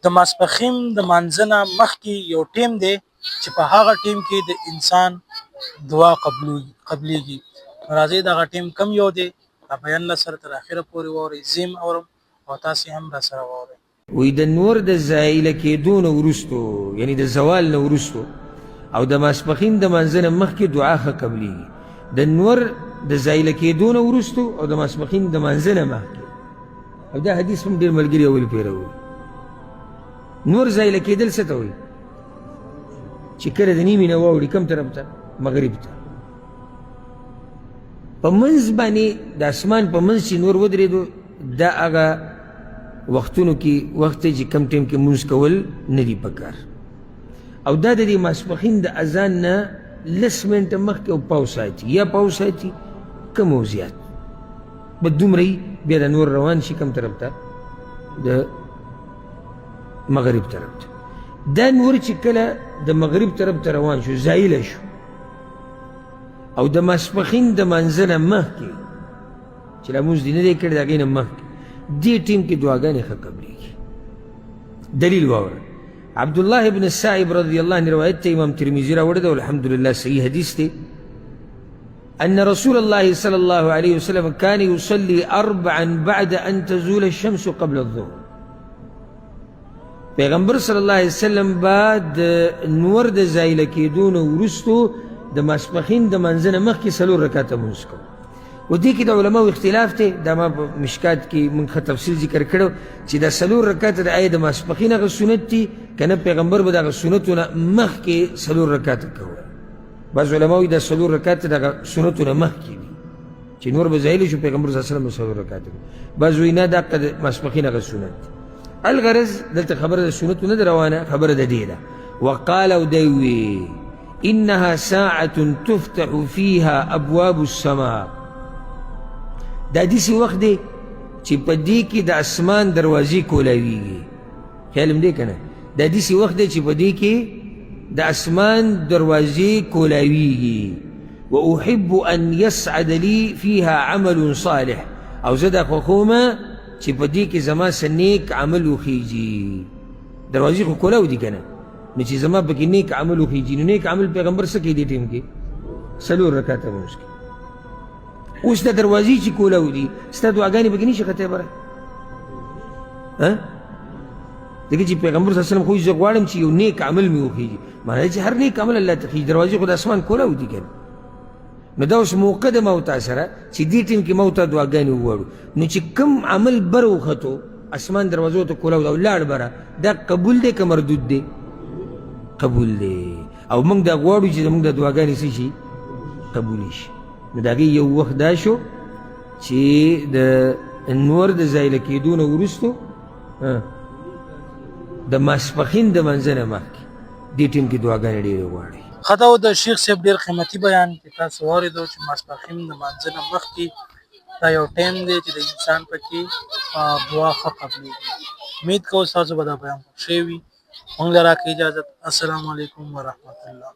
د ماسپښین د مانځه نه مخکې یو ټیم دی چې په هغه ټیم کې د انسان دعا قبلیږي. راځئ دغه ټیم کم یو دی دا بیان له سره تر اخره پورې واورئ، زه هم اورم او تاسې هم را سره واورئ. وی د نور د زایله کېدو نه وروستو، یعنی د زوال نه وروستو او د ماسپښین د مانځه نه مخکې دعا ښه قبلیږي. د نور د زایله کېدو نه وروستو او د ماسپښین د مانځه نه مخکې. او دا حدیث هم ډېر ملګري اول پیرول. نور زایله کېدل څه ته وایي؟ چې کله د نیمې نه واوړي کوم طرف ته؟ مغرب ته. په منځ باندې د اسمان په منځ چې نور ودرېدو دا هغه وختونو کې وخت دی چې کم ټیم کې مونځ کول نه دي پکار. او دا د دې ماسپښین د اذان نه لس منټه مخکې او پاو ساتي یا پاو ساتي کم او زیات به دومره وي، بیا د نور روان شي کم طرف ته؟ د مغرب طرف ته. دا نور چې کله د مغرب طرف ته روان شو زایله شو او د ماسپښین د مانځه نه مخکې چې لمونځ دې نه دی کړی د هغې نه مخکې دې ټیم کې دعاګانې ښه قبلیږي. دلیل واوره. عبدالله ابن السائب رضی الله عنه روایت ته امام ترمذي راوړی دی، الحمدلله صحیح حدیث دی. أن رسول الله صلى الله عليه وسلم كان يصلي أربعا بعد أن تزول الشمس قبل الظهر. پیغمبر صلی الله علیه وسلم بعد نور د زایله کېدو نه وروستو د ماسپښین د مانځه نه مخکې څلور رکعته لمونځ کوو. و دې کې د علماو اختلاف دی، دا ما په مشکات کې موږ ښه تفصیل ذکر کړو چې دا څلور رکعته د آیا د ماسپښین هغه سنت دي که نه پیغمبر به د هغه سنتو نه مخکې څلور رکعته کوو. بعض علما وایي دا څلور رکعته د هغه سنتو نه مخکې دي چې نور به زایله شو پیغمبر صلی الله علیه وسلم به څلور رکعته کوي. بعض وایي نه دا د ماسپښین هغه سنت دي. الغرض دلته خبره د سنتو نه ده روانه، خبره د دې ده. وقال او دی وی انها ساعة تفتح فيها ابواب السماء. دا داسې وخت دی چې په دې کې د اسمان دروازې کولاویږي. خیال هم دی که نه؟ دا داسې وخت دی چې په دې کې د اسمان دروازې کولاویږي. واحب ان يسعد لي فيها عمل صالح. او زه دا خوښومه چې په دې کې زما څه نیک عمل وخیږي. دروازې خو کولاو دي که نه؟ نو چې زما پکې نیک عمل وخیږي نو نیک عمل پیغمبر څه کوي دې ټیم کې؟ څلور رکعته لمونځ کوي. اوس د دروازې چې کولاو دي ستا دعاګانې پکې نشي ختلی بره؟ ځکه چې پیغمبر صلی الله علیه وسلم خو زه غواړم چې یو نیک عمل مې وخیږي. معنی چې هر نیک عمل الله ته خیږي. دروازې خو د اسمان کولاو دي که نه؟ نو دا اوس موقع ده ما تا سره چې دې ټیم کې ما ته دعاګانې ووایو. نو چې کوم عمل بره وختو اسمان دروازو ته کولاو ده او لاړ بره، دا قبول دی که مردود دی؟ قبول دی. او موږ دا غواړو چې زموږ د دعاګانې څه شي؟ قبولې شي. نو د هغې یو وخت دا شو چې د نور د زایله کېدو نه وروستو د ماسپښین د مانځه نه مخکې دې ټیم کې دعاګانې ډېرې غواړي. ښه دا و د شیخ صاحب ډېر قیمتي بیان چې تاسو واورېدو چې ماسپښین د مانځه نه مخکې دا یو ټایم دی چې د انسان پکې دعا ښه قبلیږي. امید کوو ستاسو به دا بیان خوښ شوی وي. موږ له راکړئ اجازت. السلام علیکم ورحمة الله.